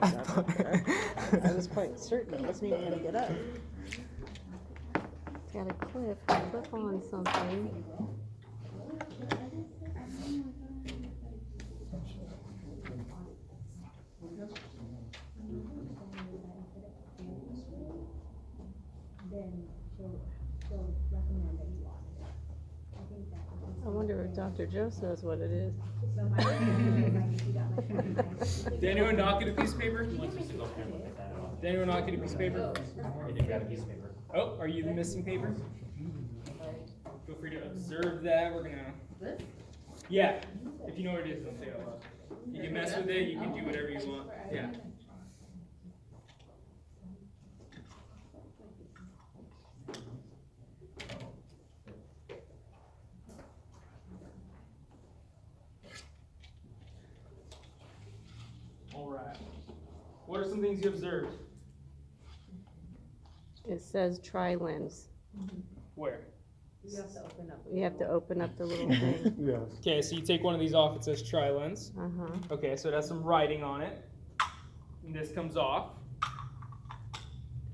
I was quite certain it wasn't even going to get up. It's got a clip on something. I wonder if Dr. Joe knows what it is. Did anyone not get a piece of paper? Did anyone not get a piece of paper? I did grab a piece of paper. Oh, are you the missing paper? Feel free to observe that. We're gonna. Yeah, if you know what it is, don't say it out loud. You can mess with it. You can do whatever you want. Yeah. All right. What are some things you observed? It says tri-lens. Where? You have to open up the little thing. Yes. Okay, so you take one of these off. It says tri-lens. Uh-huh. Okay, so it has some writing on it. And this comes off.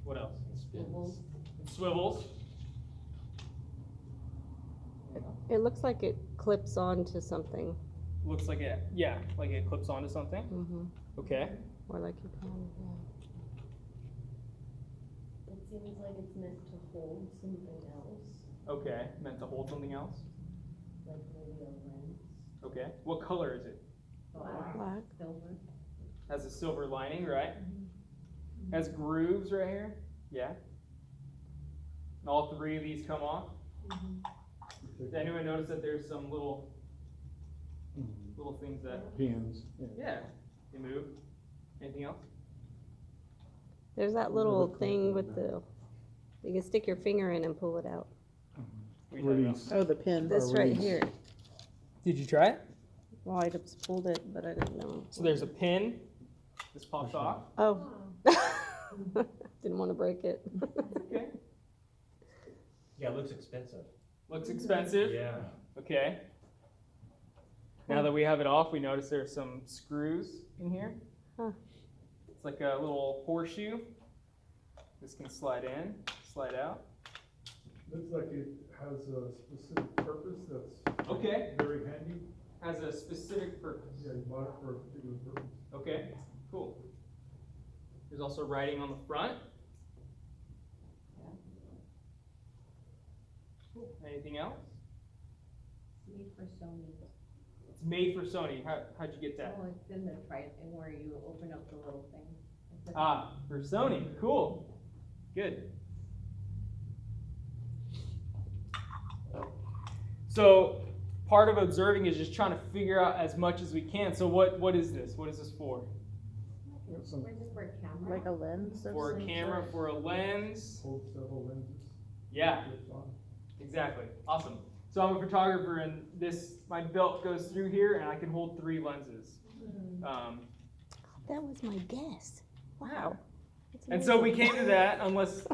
What else? It swivels. It looks like it clips onto something. Looks like it, yeah, like it clips onto something. Mm-hmm. Okay. Or like you can, It seems like it's meant to hold something else, Okay, meant to hold something else. like maybe a lens. Okay. What color is it? Black. Silver. Has a silver lining, right? Has grooves right here. Yeah. All three of these come off. Does anyone notice that there's some little things that, Pins. yeah, they move? Anything else? There's that little thing with the, you can stick your finger in and pull it out. What are you talking about? Release. Oh, the pin. This right release. here. Did you try it? Well, I just pulled it, but I didn't know. So there's a pin. This pops off. Oh. Didn't want to break it. Okay. Yeah, it looks expensive. Looks expensive. Yeah. Okay. Now that we have it off, we notice there's some screws in here. Huh. It's like a little horseshoe. This can slide in, slide out. Looks like it has a specific purpose that's Okay. very handy. Has a specific purpose. Yeah, you bought it for a particular purpose. Okay, cool. There's also writing on the front. Cool. Anything else? Made for Sony. It's made for Sony. How'd you get that? Oh, it's in the thing where you open up the little thing. Ah, for Sony. Cool. Good. So part of observing is just trying to figure out as much as we can. So what is this? What is this for? Some We're just for a camera. Like a lens of For a some camera, sort? for a lens. hold several lenses. Yeah, Clips on. exactly. Awesome. So I'm a photographer, and my belt goes through here, and I can hold 3 lenses. That was my guess. Wow. That's And so we amazing. came to that, unless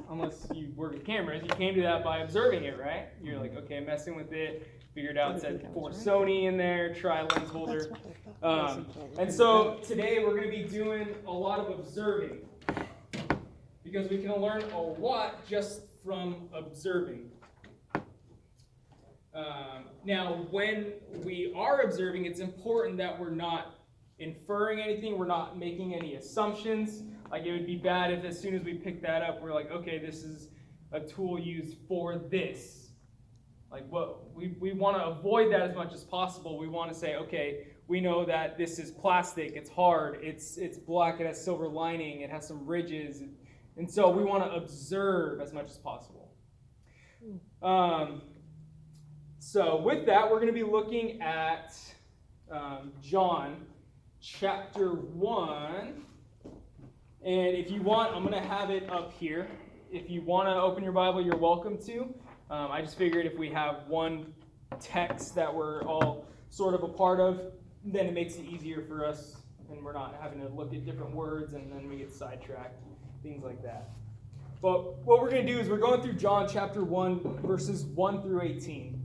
you work with cameras, you came to that by observing it, right? You're like, okay, messing with it, figured out it said for Sony in there, tri-lens holder. And so today we're going to be doing a lot of observing, because we can learn a lot just from observing. Now, when we are observing, it's important that we're not inferring anything, we're not making any assumptions. Like, it would be bad if as soon as we pick that up, we're like, okay, this is a tool used for this. Like, what we want to avoid that as much as possible. We want to say, okay, we know that this is plastic, it's hard, it's black, it has silver lining, it has some ridges, and so we want to observe as much as possible. So with that, we're going to be looking at John chapter 1. And if you want, I'm going to have it up here. If you want to open your Bible, you're welcome to. I just figured if we have one text that we're all sort of a part of, then it makes it easier for us, and we're not having to look at different words and then we get sidetracked, things like that. But what we're going to do is we're going through John chapter 1, verses 1 through 18.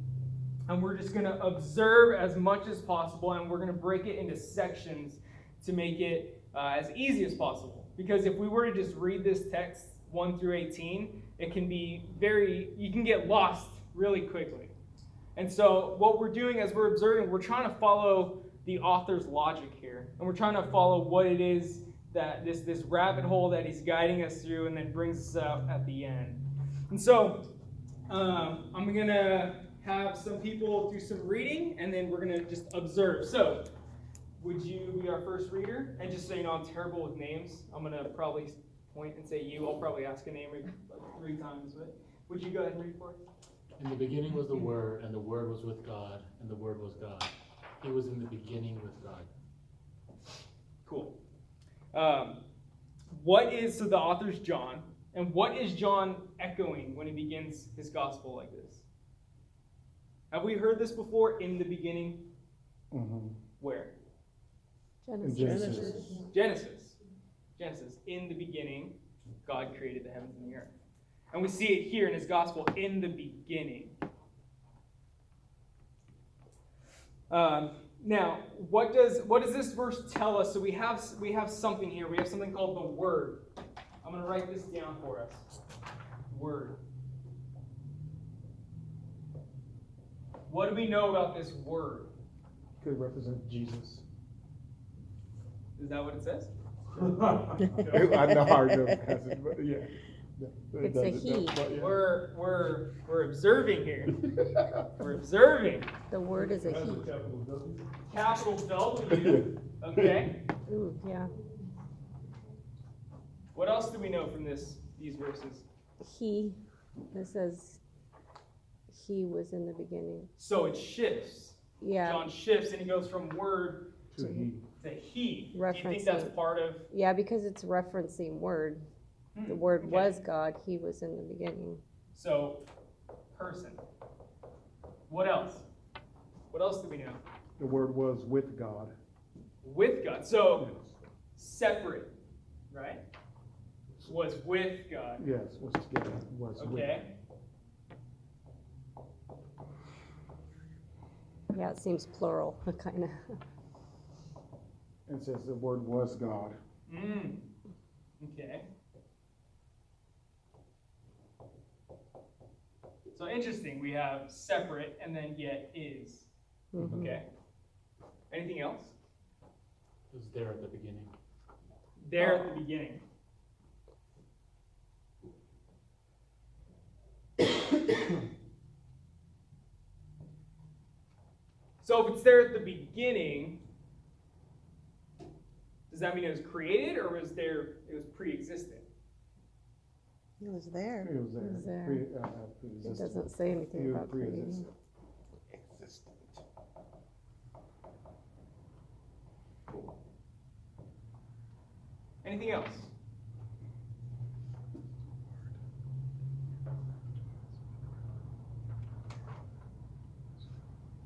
And we're just going to observe as much as possible, and we're going to break it into sections to make it as easy as possible. Because if we were to just read this text 1 through 18, it can be you can get lost really quickly. And so what we're doing as we're observing, we're trying to follow the author's logic here. And we're trying to follow what it is that this rabbit hole that he's guiding us through and then brings us out at the end. And so I'm going to have some people do some reading, and then we're going to just observe. So would you be our first reader? And just so you know, I'm terrible with names. I'm going to probably point and say you. I'll probably ask a name like 3 times. But would you go ahead and read for us? In the beginning was the Word, and the Word was with God, and the Word was God. He was in the beginning with God. Cool. So the author's John, and what is John echoing when he begins his gospel like this? Have we heard this before? In the beginning? Mm-hmm. Where? Genesis. In the beginning, God created the heavens and the earth. And we see it here in his gospel, in the beginning. Now, what does this verse tell us? So we have something here. We have something called the Word. I'm going to write this down for us. Word. What do we know about this Word? Could represent Jesus. Is that what it says? I know hard enough passage, but yeah. It's a he. Yeah. We're observing here. We're observing. The word is a he. Capital W. Okay. Ooh, yeah. What else do we know from these verses? He. It says he was in the beginning. So it shifts. Yeah. John shifts and he goes from word To he. to he. Do you think Referencing. that's part of? Yeah, because it's referencing word. The word okay. was God. He was in the beginning. So, person. What else? What else do we know? The Word was with God. With God. So, Yes. separate, right? Was with God. Yes, was together. Was with. Okay. Yeah, it seems plural, kind of. And says the Word was God. Okay. So interesting, we have separate and then yet is. Mhm. Okay. Anything else? It was there at the beginning. There at the beginning. So if it's there at the beginning, does that mean it was created or was it was pre-existent? It was there. It was there. It was there. It Pre-existent. doesn't say anything He was about creating. pre-existent. Anything else?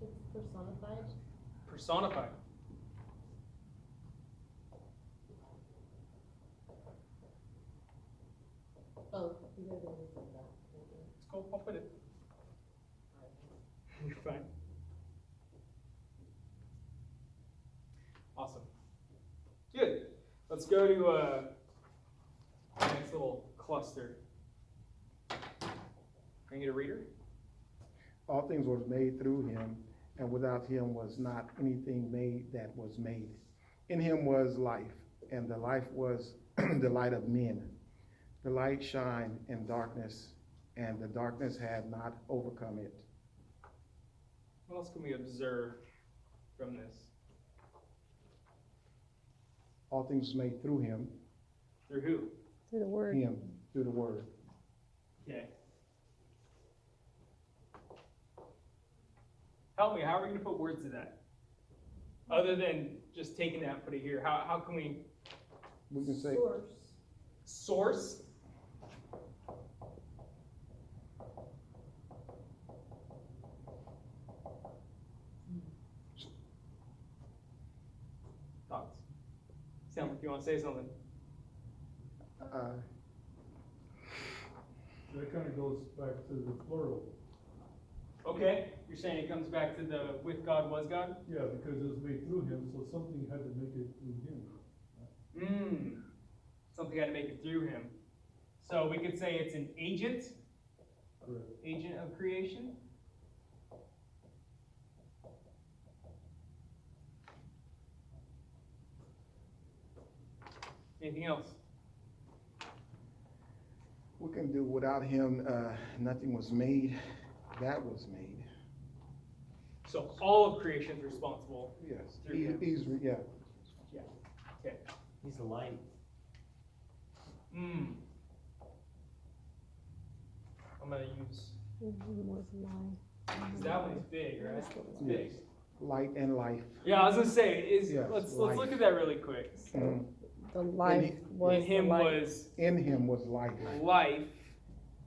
It's personified. Personified. Oh, you guys already said that. It's cool. I'll put it. You're fine. Awesome. Good. Let's go to the next little cluster. Can you get a reader? All things were made through him, and without him was not anything made that was made. In him was life, and the life was the light of men. The light shined in darkness, and the darkness had not overcome it. What else can we observe from this? All things made through him, Through who? Through the word. through the Word. Okay. Help me, how are we going to put words to that? Other than just taking that and put it here. How can we? We can say, Source. Source? Thoughts? Sound like you want to say something? that kind of goes back to the plural. Okay, you're saying it comes back to the with God was God? Yeah, because it was made through him, so something had to make it through him. Something had to make it through him. So we could say it's an agent. Correct. Agent of creation. Anything else? We can do without him, nothing was made, that was made. So all of creation is responsible. Yes, Through him. he's, yeah. Okay. He's the light. I'm gonna use, Was life. 'cause that one's big, right? It's big. Light and life. Yeah, I was gonna say, Yes, let's life. look at that really quick. Mhm. The life was In the him light, was In him was life, life.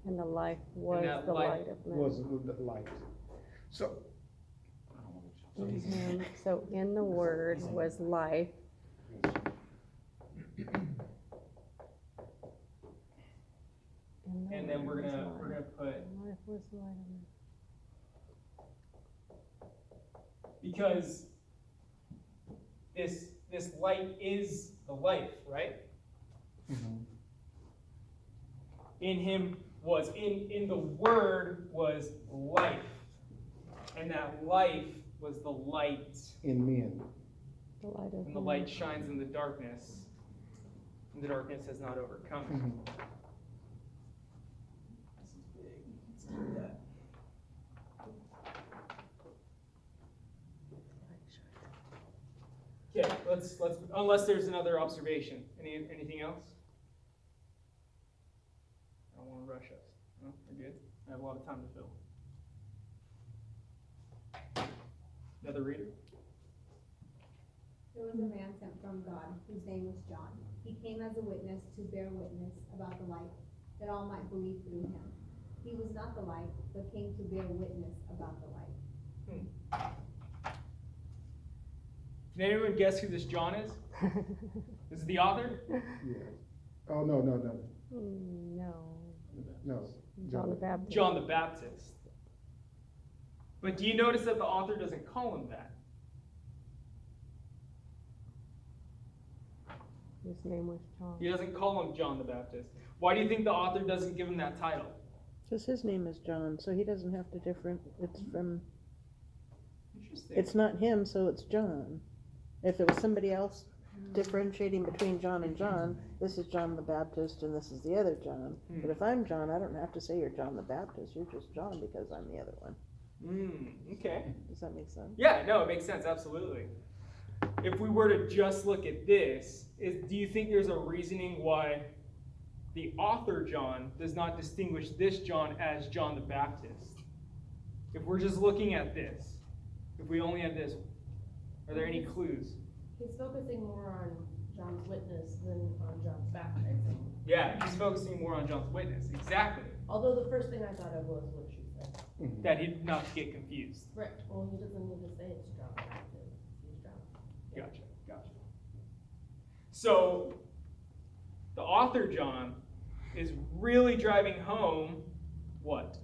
and the life was that the light light of men. was the light. So, In him, so in the word was life. And then we're gonna put, Life was the light of men. because this light is the life, right? mhm. In him was, in the word was life. And that life was the light. In men. The light of And the men. light shines in the darkness. And the darkness has not overcome it. Mhm. This is big. Let's do that. Okay, let's, unless there's another observation. Anything else? I don't want to rush us. No, we're good. I have a lot of time to fill. Another reader? There was a man sent from God, whose name was John. He came as a witness to bear witness about the light, that all might believe through him. He was not the light, but came to bear witness about the light. Can anyone guess who this John is? Is it the author? Yeah. Oh, no. No, John the Baptist. John the Baptist. But do you notice that the author doesn't call him that? His name was John. He doesn't call him John the Baptist. Why do you think the author doesn't give him that title? Because his name is John, so he doesn't have to different, it's from, Interesting. it's not him, so it's John. If it was somebody else differentiating between John and John, this is John the Baptist and this is the other John. But if I'm John, I don't have to say you're John the Baptist, you're just John because I'm the other one. Okay. Does that make sense? Yeah, no, it makes sense, absolutely. If we were to just look at this, do you think there's a reasoning why the author John does not distinguish this John as John the Baptist? If we're just looking at this, if we only had this, are there any clues? He's focusing more on John's witness than on John's baptizing. Yeah, he's focusing more on John's witness, exactly. Although the first thing I thought of was what she said. Mhm. That he'd not get confused. Right, well, he doesn't need to say it's John the Baptist, he's John. Gotcha. So, the author John is really driving home what?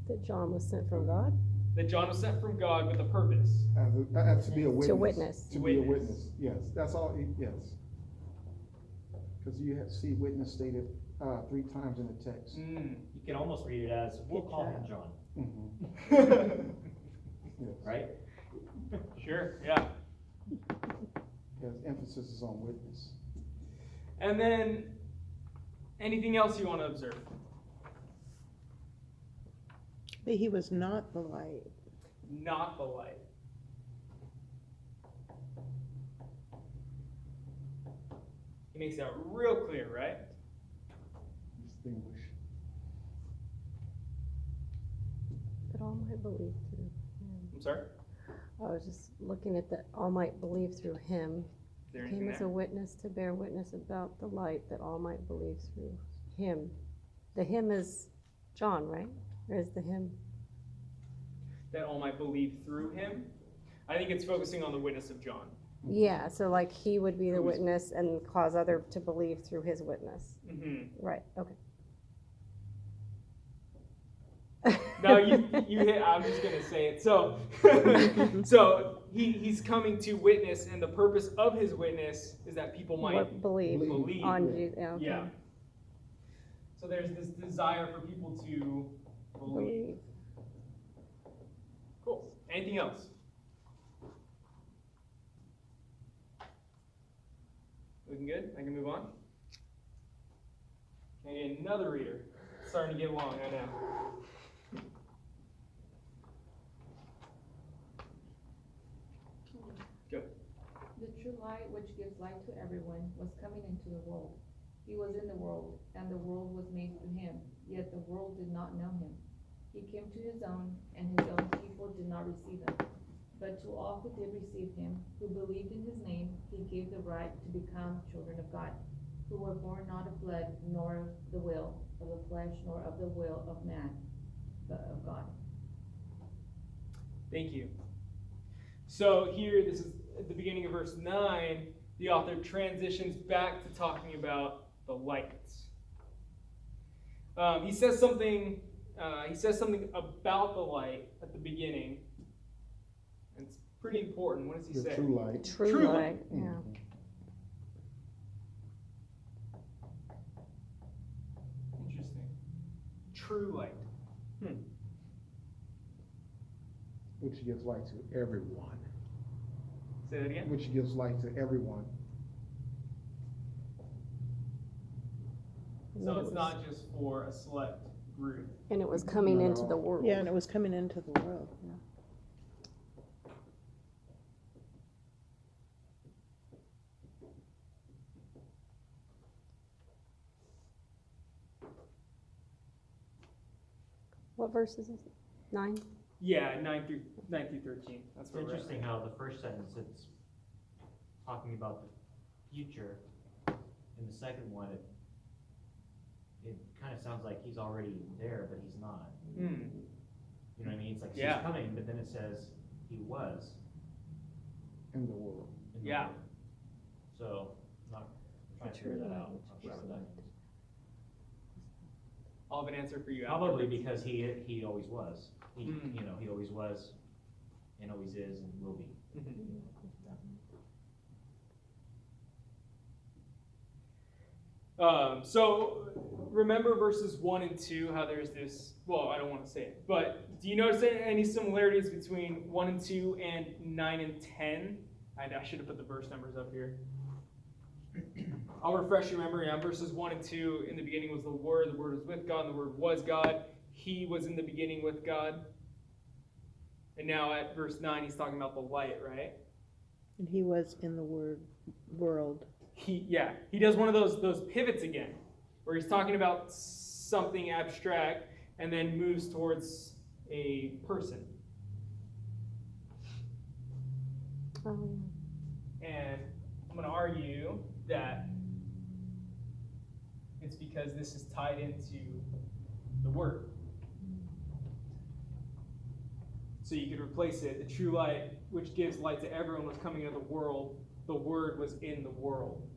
That John was sent from God That John was sent from God with a purpose. As to be a witness. to witness. To be a witness, yes, that's all, yes. Because you see witness stated 3 times in the text. You can almost read it as, we'll Good call job. him John, Mhm. Yes. right? Sure, yeah. Because emphasis is on witness. And then, anything else you want to observe? But he was not the light. Not the light. He makes that real clear, right? Distinguish. That all might believe through him. I'm sorry? I was just looking at that all might believe through him. Is there Came anything as there? a witness to bear witness about the light that all might believe through him. The him is John, right? Or is the him? That all might believe through him? I think it's focusing on the witness of John. Yeah, so like he would be the Who's- witness and cause other to believe through his witness. Mm-hmm. Right, okay. No, you hit. I'm just gonna say it. So, so he's coming to witness, and the purpose of his witness is that people might What believe believe. on Yeah. Jesus, yeah, okay. Yeah. So there's this desire for people to believe. Believe. Cool. Anything else? Looking good? I can move on? Can I get another reader? It's starting to get long, I know. Go. The true light, which gives light to everyone, was coming into the world. He was in the world, and the world was made through him, yet the world did not know him. He came to his own, and his own people did not receive him. But to all who did receive him, who believed in his name, he gave the right to become children of God, who were born not of blood, nor of the will of the flesh, nor of the will of man, but of God. Thank you. So here, this is at the beginning of verse 9, the author transitions back to talking about the light. He says something about the light at the beginning. And it's pretty important. What does he The say? true light. True light, yeah. Mhm. Interesting. True light. Which gives light to everyone. Say that again. Which gives light to everyone. So it's not just for a select group. And it was coming Not at into the all. world. Yeah, and it was coming into the world, yeah. What verse is this? 9? Yeah, 9 through 13. That's It's what we're at. interesting how the first sentence, it's talking about the future. In the second one, it kind of sounds like he's already there, but he's not. Hmm. You know what I mean? It's like Yeah. he's coming, but then it says he was In the world. in the Yeah. world. So, not trying to figure that out. Not sure what that means. I'll have an answer for you after. Probably because he always was. He, Mm. you know, he always was, and always is, and will be. Mhm. So remember verses 1 and 2, how there's this, well, I don't want to say it, but do you notice any similarities between 1 and 2 and 9 and 10? I should have put the verse numbers up here. I'll refresh your memory on verses 1 and 2. In the beginning was the Word was with God, and the Word was God. He was in the beginning with God. And now at verse 9, he's talking about the light, right? And he was in the world. He does one of those pivots again, where he's talking about something abstract and then moves towards a person. Oh, And I'm going to argue that it's because this is tied into the Word. So you could replace it. The true light, which gives light to everyone, was coming into the world. The Word was in the world.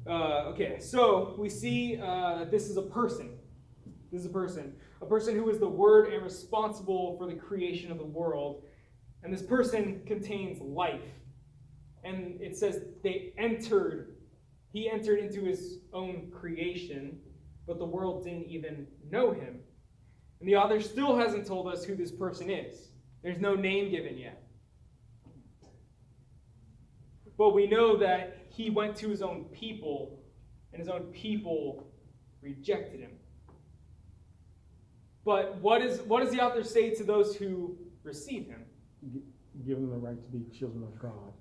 Okay, so we see that this is a person. This is a person. A person who is the Word and responsible for the creation of the world. And this person contains life. And it says he entered into his own creation, but the world didn't even know him. And the author still hasn't told us who this person is. There's no name given yet. But we know that he went to his own people, and his own people rejected him. But what does the author say to those who receive him? Give them the right to be children of God.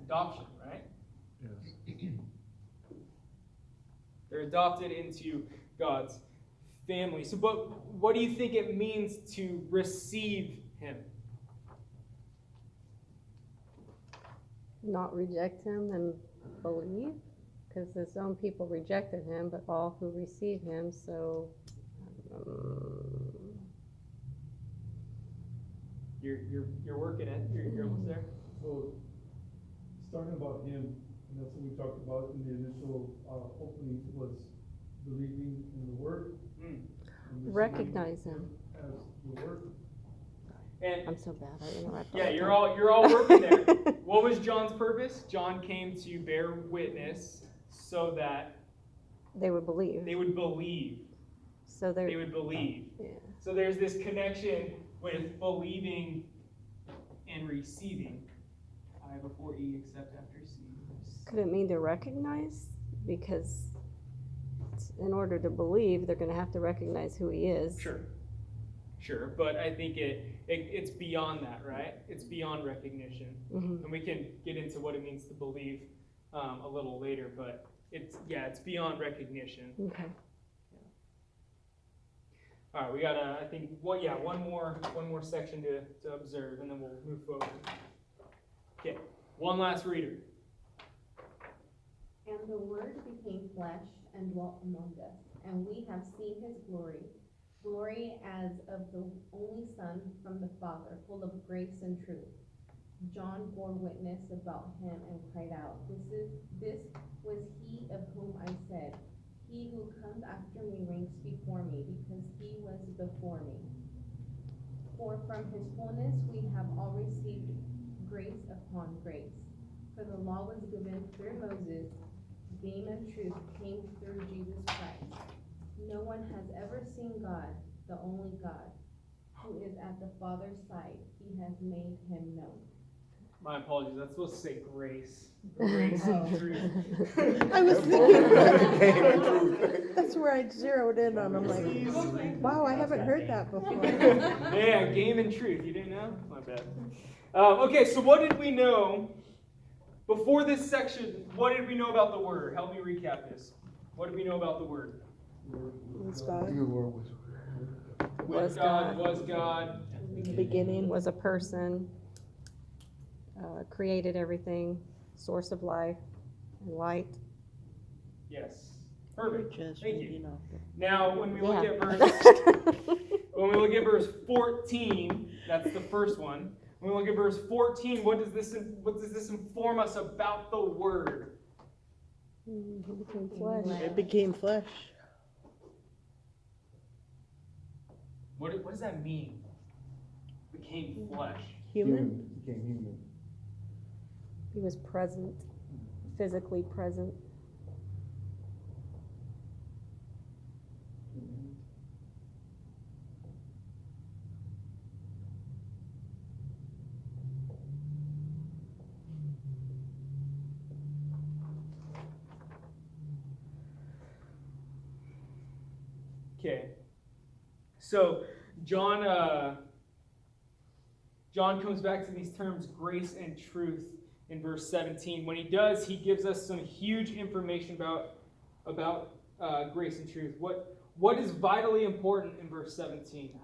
Adoption, right? Yes. They're adopted into God's family. So, but what do you think it means to receive him? not reject him and believe, because his own people rejected him, but all who receive him, so You're working it. You're almost there. So, talking about him, and that's what we talked about in the initial, opening, was believing in the word. Mm. and Recognize receiving him. As the word. And I'm so bad, I interrupt. yeah, all the you're all working there. time. What was John's purpose? John came to bear witness so that They would believe. they would believe. So they're, They would believe. yeah. So there's this connection with believing and receiving. I before E except after C. Could it mean to recognize? Because in order to believe, they're gonna have to recognize who he is. Sure, but I think it's beyond that, right? It's beyond recognition, Mhm. and we can get into what it means to believe a little later. But it's beyond recognition. Okay. All right, we got I think one more section to observe, and then we'll move forward. Okay, one last reader. And the Word became flesh and dwelt among us, and we have seen his glory, glory as of the only Son from the Father, full of grace and truth. John bore witness about him and cried out, This was he of whom I said, He who comes after me ranks before me, because he was before me. For from his fullness we have all received grace upon grace. For the law was given through Moses, grace and truth came through Jesus Christ. No one has ever seen God, the only God, who is at the Father's side. He has made him known. My apologies. That's supposed to say grace. Grace and truth. I was thinking, that's where I zeroed in on. I'm like, wow, I haven't heard that before. Yeah, game and truth. You didn't know? My bad. Okay, so what did we know before this section? What did we know about the Word? Help me recap this. What did we know about the Word? Was God. Was God, was God. Beginning. Was a person, created everything, source of life and light. Yes. Perfect. Just Thank you. reading off the- Now, when we look at verse 14, that's the first one. When we look at verse 14, what does this inform us about the Word? He became flesh. It became flesh. What does that mean? Became flesh. Human. Became human. He was present, physically present. Okay. So John comes back to these terms grace and truth in verse 17. When he does, he gives us some huge information about grace and truth. What is vitally important in verse 17? I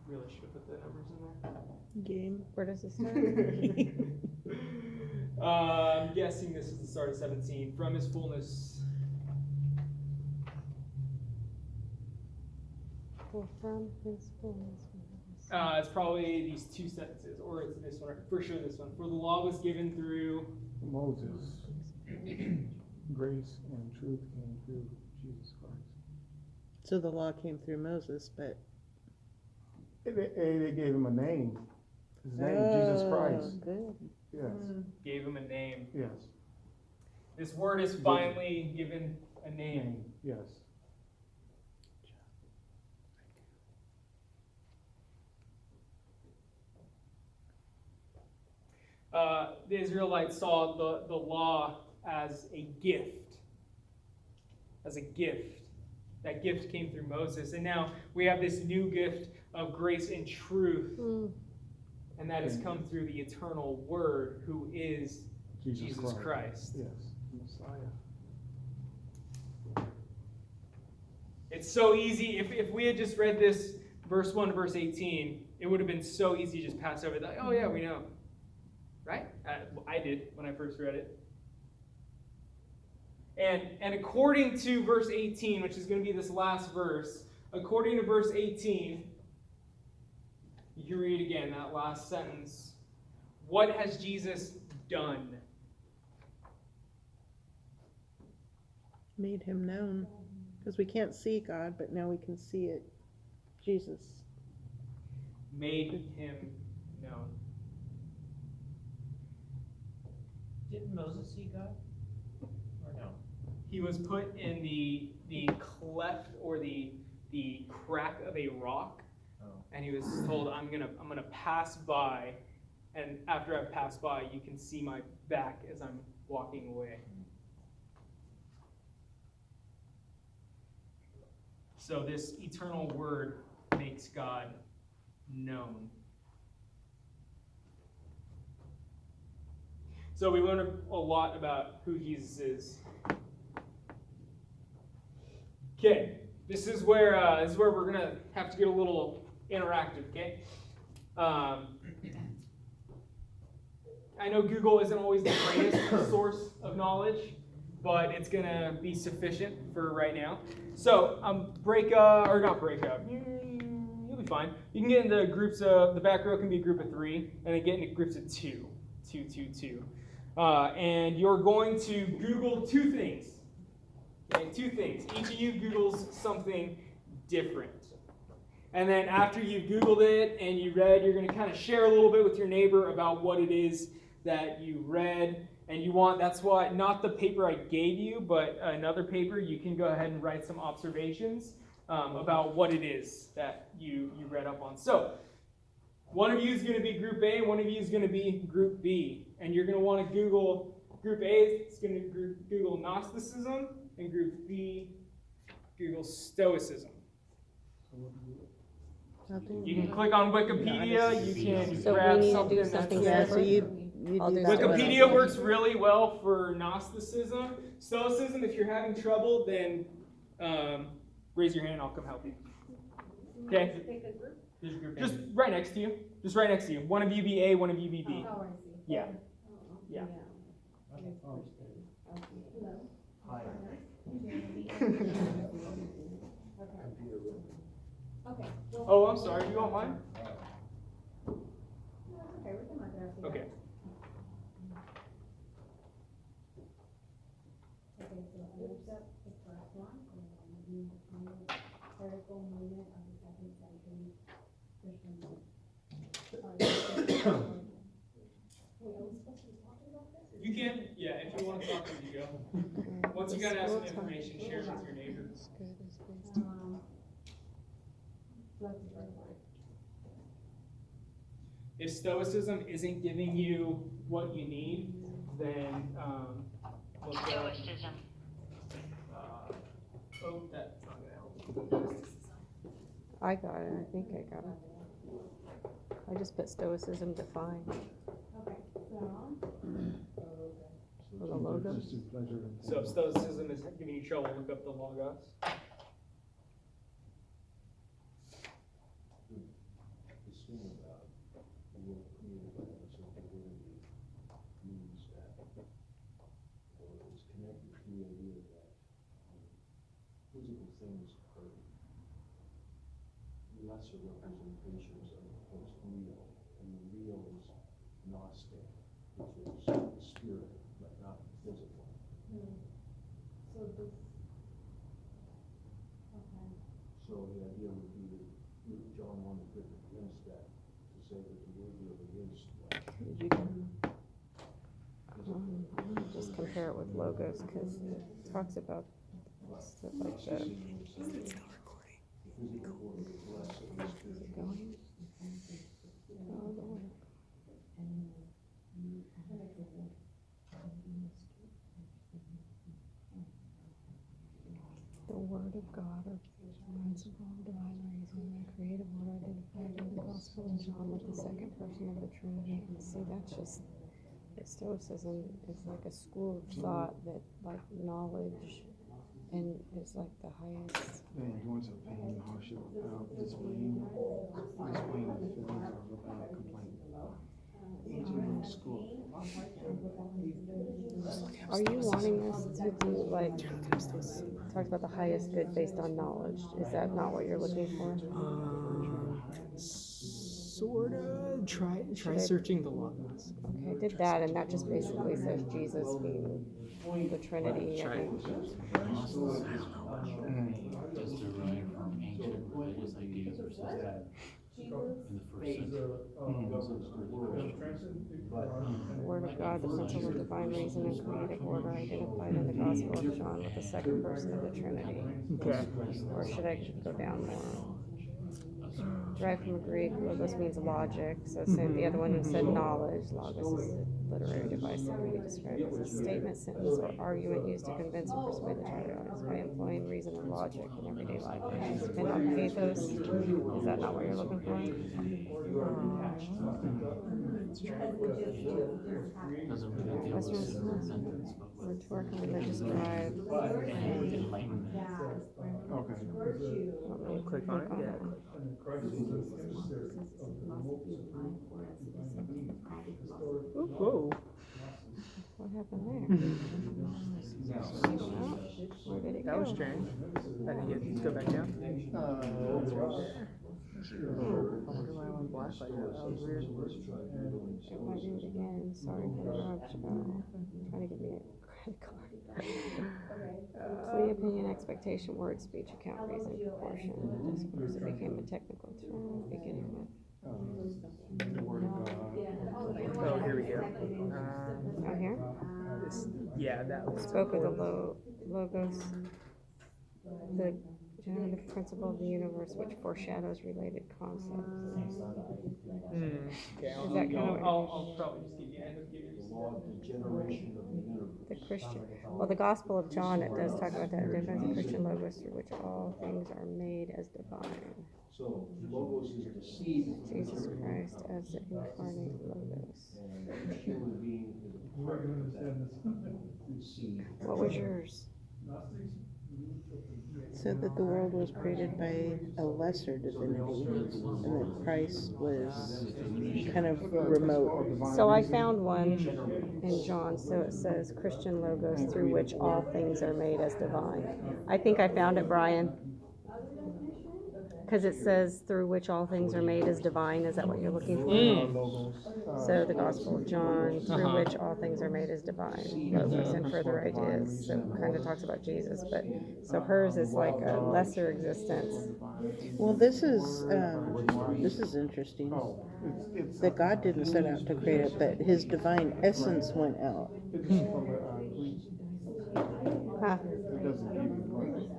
really should have put the numbers in there. Game. Where does it start? I'm guessing this is the start of 17. From his fullness. For from his fullness. It's probably these two sentences, or it's this one, for sure this one. For the law was given through Moses. Grace and truth came through Jesus Christ. So the law came through Moses, but They gave him a name. His name, Jesus Christ. Good. Yes. gave him a name. Yes. This word is finally given a name. Yes. The Israelites saw the law as a gift. As a gift. That gift came through Moses. And now we have this new gift of grace and truth. And that has come through the eternal Word, who is Jesus Christ. Yes. Messiah. It's so easy. If we had just read this verse 1 to verse 18, it would have been so easy to just pass over that. Oh, yeah, we know. Right? I did when I first read it. And according to verse 18, which is going to be this last verse, according to verse 18, you can read again that last sentence. What has Jesus done? Made him known, because we can't see God, but now we can see it. Jesus. Made him known. Didn't Moses see God? Or no? He was put in the cleft or the crack of a rock, and he was told, I'm gonna pass by, and after I pass by, you can see my back as I'm walking away. So this eternal word makes God known. So we learned a lot about who Jesus is. Okay, this is where we're gonna have to get a little interactive. Okay, I know Google isn't always the greatest source of knowledge, but it's gonna be sufficient for right now. So not break up. You'll be fine. You can get into groups of the back row can be a group of 3, and then get into groups of 2. And you're going to Google 2 things. Okay, 2 things. Each of you Googles something different. And then after you've Googled it and you read, you're going to kind of share a little bit with your neighbor about what it is that you read. And you want, that's why, not the paper I gave you, but another paper, you can go ahead and write some observations about what it is that you read up on. So, one of you is going to be Group A, and one of you is going to be Group B. And you're going to want to Google, Group A is going to Google Gnosticism, and Group B, Google Stoicism. You can click on Wikipedia, you can So grab we need to something do that's something Yeah, so separate? you I'll do do that one. Wikipedia works really well for Gnosticism. Stoicism, if you're having trouble, then raise your hand, I'll come help you. Okay? Who's group A? Just right next to you. Just right next to you. One of you be A, one of you be B. Oh, I see. Yeah. Yeah. Hi. Okay. Oh, I'm sorry. You want mine? No, it's okay, we can look it up. Okay. Okay, so I looked up the first one, and then the critical movement of the 2nd century Christian movement. Wait, are we supposed to be talking about this? You can, yeah, if you want to talk to me, go. Once you gotta have some information, share it with your neighbors. That's the first one. If Stoicism isn't giving you what you need, then look up. Stoicism. Oh, that's not gonna help. I got it, I think I got it. I just put Stoicism defined. Okay, so. For the logo. So if Stoicism is giving you trouble, look up the Logos. This thing about the world created by us and divinity means that, or is connected to the idea that physical things are lesser representations of what's real, and the real is Gnostic, which is the spirit, but not physical. So this. Okay. So the idea would be that John wanted to pick against that, to say that the word really is like. You can just compare it with logos, because it talks about stuff like that. It's not recording. The physical world is less than the spiritual. Going? Oh, the word. The Word of God, or principle of divine reason, the creative word identified in the Gospel of John with the 2nd person of the Trinity. And see, that's just, Stoicism is like a school of thought that, like, knowledge and is like the highest. And endurance of pain, hardship, displaying the feelings without complaint. Engineering school. Are you wanting us to do, like, talk about the highest good based on knowledge? Is that not what you're looking for? Sorta. Try searching the logos. Okay, I did that, and that just basically says Jesus being the Trinity, I think. Does derive from ancient religious ideas or systems in the first century. The Word of God, the principle of divine reason and creative order identified in the Gospel of John with the second person of the Trinity. Okay. Or should I go down more? Derived from Greek, logos means logic, so the other one said knowledge. Logos is a literary device that can be described as a statement, sentence, or argument used to convince or persuade the target audience by employing reason and logic in everyday life. It's been on pathos. Is that not what you're looking for? Doesn't really deal Western with sentence, but with rhetorical religious drive. enlightenment. Okay. Click on it. Yeah. And Christ is the emissary of the most supreme divine being. Ooh, whoa. What happened there? Well, where did it go? That was strange. I didn't get go back down. I wonder why I went black like that. That was weird. If I do it again, sorry for the interruption. Trying to give me a credit card. Plea, opinion, expectation, word, speech, account, reason, proportion. Discourse, it became a technical term, beginning with. The word of God. Oh, here we go. Out here? Yeah, that was. Spoke of the logos, the generative principle of the universe, which foreshadows related concepts. Okay, Is that kind of I'll probably just give you end up giving you the Christian? Well, the Gospel of John, it does talk about that. Identifies the Christian logos through which all things are made as divine. So logos is the seed. Jesus Christ as the incarnate logos. And each human being is a We're part gonna of understand that this. seed. What was yours? Gnostics believe that So that the world was created by a lesser divinity, and that Christ was kind of remote. So I found one in John, so it says Christian logos through which all things are made as divine. I think I found it, Brian. Because it says through which all things are made as divine. Is that what you're looking for? So the Gospel of John, through which all things are made as divine. Logos and further ideas. So it kind of talks about Jesus, but so hers is like a lesser existence. Well, this is interesting. It's That God didn't set out to create it, but His divine essence went out. It's from the Greek. Huh. It doesn't give you Greek.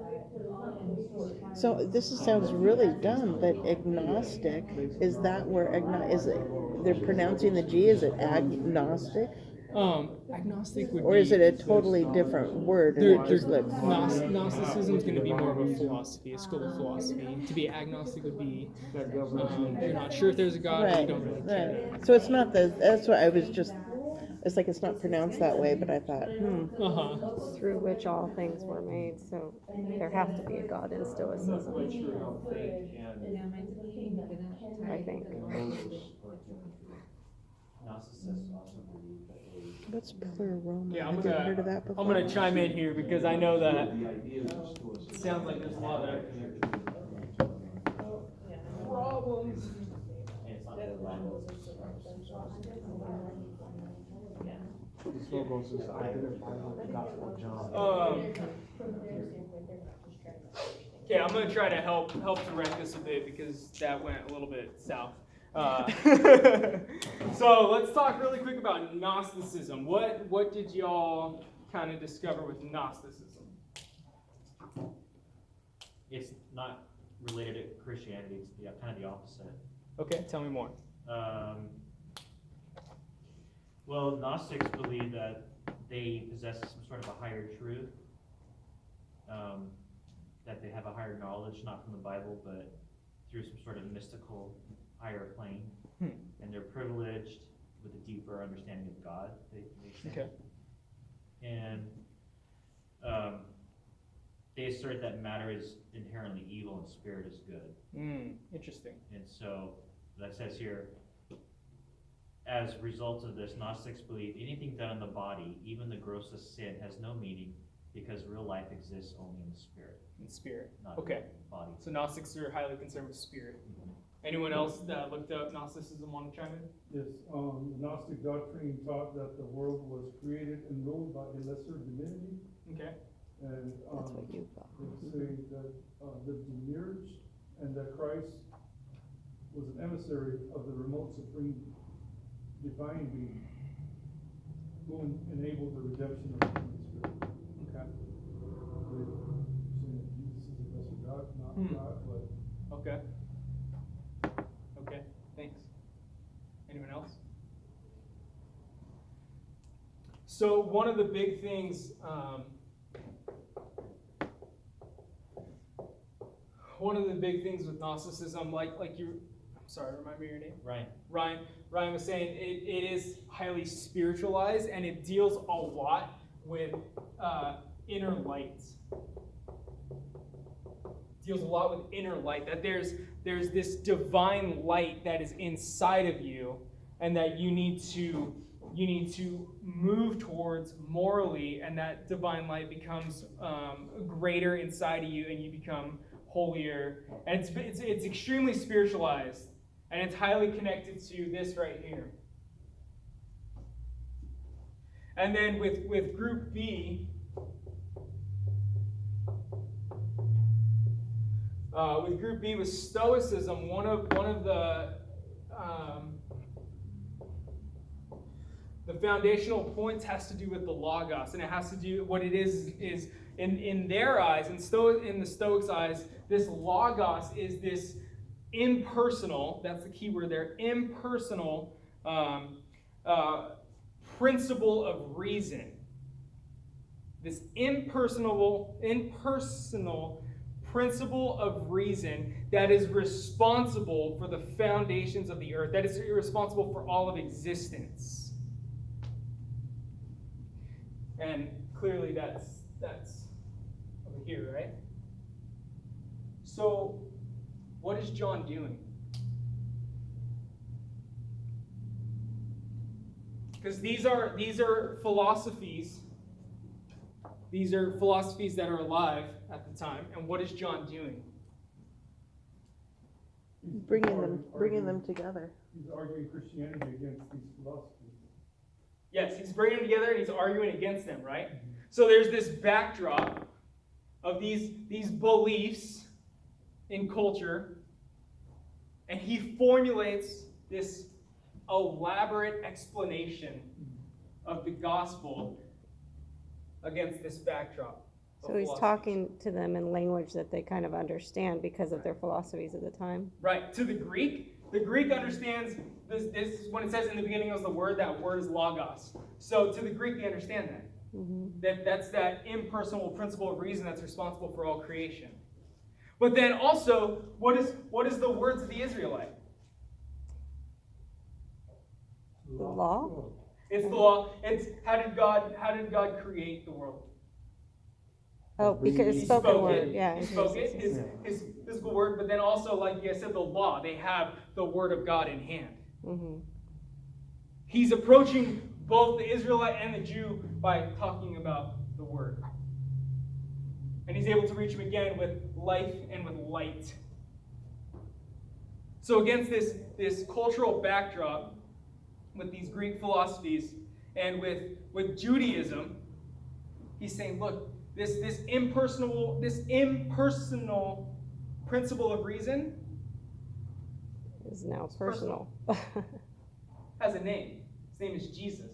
So sounds really dumb, but agnostic, is that where is it, they're pronouncing the G, is it agnostic? Agnostic would Or be. is it a totally different word and it just looks? Gnosticism is going to be more of a philosophy, a school of philosophy. To be agnostic would be you're not sure if there's a God, or you Right, don't really care. right. So it's not that's what I was just, it's like it's not pronounced that way, but I thought, Through which all things were made. So there has to be a God in Stoicism. I think. Gnostics also believe that what's pleroma? Yeah, Have you ever heard of that before? I'm gonna chime in here because I know that it sounds like there's a lot of problems. This logos is identified with the Gospel of John. Okay, I'm gonna try to help direct this a bit because that went a little bit south. So let's talk really quick about Gnosticism. What did y'all kind of discover with Gnosticism? it's not related to Christianity, it's kind of the opposite. Okay, tell me more. Well, Gnostics believe that they possess some sort of a higher truth, that they have a higher knowledge, not from the Bible, but through some sort of mystical higher plane, and they're privileged with a deeper understanding of God, they say. Okay. And they assert that matter is inherently evil and spirit is good. Interesting. And so, that says here, as a result of this, Gnostics believe anything done in the body, even the grossest sin, has no meaning because real life exists only in the spirit. In spirit. Not Okay. in the body. So Gnostics are highly concerned with spirit. Anyone else that looked up Gnosticism want to chime in? Yes, the Gnostic doctrine taught that the world was created and ruled by a lesser divinity, Okay. and, That's what you got. they say that, the demiurge, and that Christ was an emissary of the remote supreme divine being, who enabled the redemption of the human spirit. Okay. They're saying that Jesus is a lesser God, not God, but Okay. Okay. Thanks. Anyone else? So one of the big things, with Gnosticism, like you, I'm sorry, remind me your name. Ryan was saying it is highly spiritualized, and it deals a lot with inner light. Deals a lot with inner light. That there's this divine light that is inside of you, and that you need to move towards morally, and that divine light becomes greater inside of you, and you become holier. And it's extremely spiritualized. And it's highly connected to this right here. And then with group B, with Stoicism, one of the foundational points has to do with the Logos, and it has to do what it is in their eyes, in the Stoics' eyes, this Logos is this impersonal, that's the key word there, impersonal principle of reason. This impersonal principle of reason that is responsible for the foundations of the earth, that is responsible for all of existence. And clearly that's over here, right? So what is John doing? Because these are philosophies. These are philosophies that are alive at the time. And what is John doing? Bringing them together. he's arguing Christianity against these philosophies. Yes, he's bringing them together and he's arguing against them, right? So there's this backdrop of these beliefs in culture, and he formulates this elaborate explanation of the gospel against this backdrop. So he's talking to them in language that they kind of understand because of their philosophies at the time. Right. To the Greek understands this when it says in the beginning was the word, that word is logos. So to the Greek, they understand that. Mm-hmm. That's that impersonal principle of reason that's responsible for all creation. But then also, what is the words of the Israelite? The law? It's the law. It's how did God create the world? Oh, because He it's spoken spoke word. it. Yeah. He spoke it, his physical word, but then also, like I said, the law. They have the word of God in hand. Mm-hmm. He's approaching both the Israelite and the Jew by talking about the word. And he's able to reach them again with life and with light. So against this cultural backdrop, with these Greek philosophies, and with Judaism, he's saying, look, this impersonal principle of reason Is now personal. has a name. His name is Jesus.